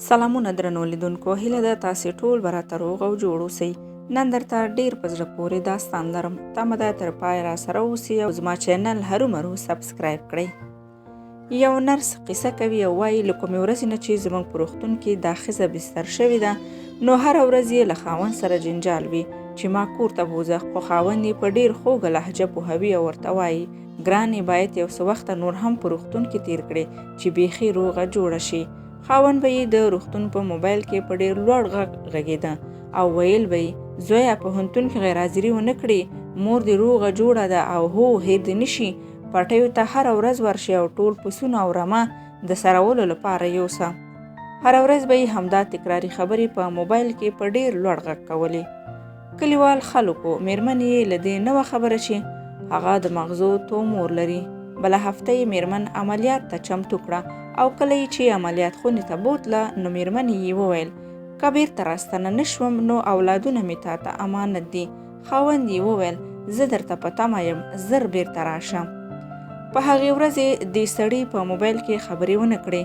سلامونه درنو لیدونکو، هیله ده تاسې ټول به راته روغ او جوړ اوسئ. نن درته ډېر په زړه پورې داستان لرم. تمه ده تر پای راسره اوسئ او زما چینل هرومرو سبسکرایب کړئ. یو نرس قصه کوي او وایي له کومې ورځې نه چې زموږ په روغتون کې دا ښځه بستر شوې ده، نو هره ورځ یې له خاوند سره جنجال وي چې ما کور ته بوځه، خو خاوند یې په ډېر خوږه لهجه پوهوي او ورته وایي ګرانې باید یو څه وخته نور هم په روغتون کې تیر کړې چې بیخي روغه جوړه شي. خاوند به یې د روغتون په موبایل کې په ډېر لوړ غږ غږېده او ویل به یې زویه پوهنتون کې غیر حاضري ونه کړې، مور دې روغه جوړه ده او هو هیر دې نشي، پټیو ته هره ورځ ورشي او ټول پسونه او رمه د سرولو لپاره یوسه. هره ورځ به یې همدا تکراري خبرې په موبایل کې په ډېر لوړ غږ کولې. کلیوال خلکو میرمن یې له دې نه وه خبره چې هغه د مغزو تومور لري. بله هفته یې میرمن عملیات ته چمتو کړه او کله یې چې عملیات خونې ته بوتله نو میرمن یې وویل که بیرته راستنه نشوم نو اولادونه مې تا ته امانت دي. خاوند یې وویل زه درته په تمه یم، زر بیرته راشم. په هغې ورځې دې سړي په موبایل کې خبرې ونه کړې،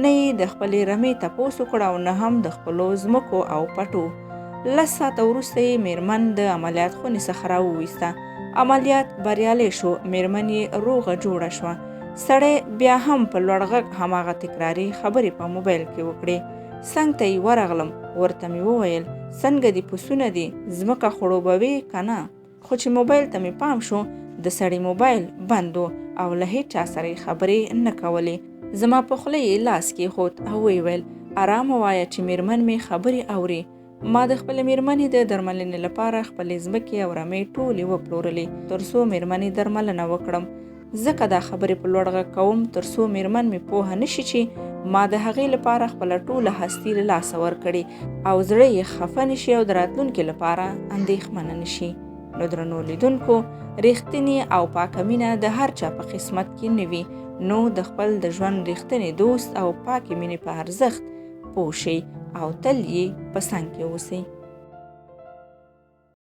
نه یې د خپلې رمې تپوس وکړ او نه هم د خپلو ځمکو او پټو. 10 ساعته وروسته یې میرمن د عملیات خونې څخه راوویسته. عملیات بریالی شو، میرمن یې روغه جوړه شوه. سړی بیا هم په لوړ غږ هماغه تکراري خبرې په موبایل کې وکړې. څنګ ته یې ورغلم، ورته مې وویل څنګه دې پسونه دي، ځمکه خړوبوې که نه؟ خو چې موبایل ته مې پام شو د سړي موبایل بند و او له هیڅ چا سره یې خبرې نه کولې. زما په خوله یې لاس کېښود او ویې ویل ارامه وایه چې میرمن مې خبرې اوري. ما د خپلې میرمنې د درملنې لپاره خپلې ځمکې او رمې ټولې وپلورلې تر څو میرمنې درملنه وکړم. ځکه دا خبرې په لوړ غږ کوم تر څو میرمن مې پوهه نشي چې ما د هغې لپاره خپله ټوله هستي له لاسه ورکړې او زړه یې خفه نشي او د راتلونکي لپاره اندېښمنه نشي. نو درنو لیدونکو، ریښتینې او پاکه مینه د هر چا په قسمت کې نه وي، نو د خپل د ژوند ریښتینې دوست او پاکې مینې په ارزښت پوه شئ او تل یې په څنګ کې اوسئ.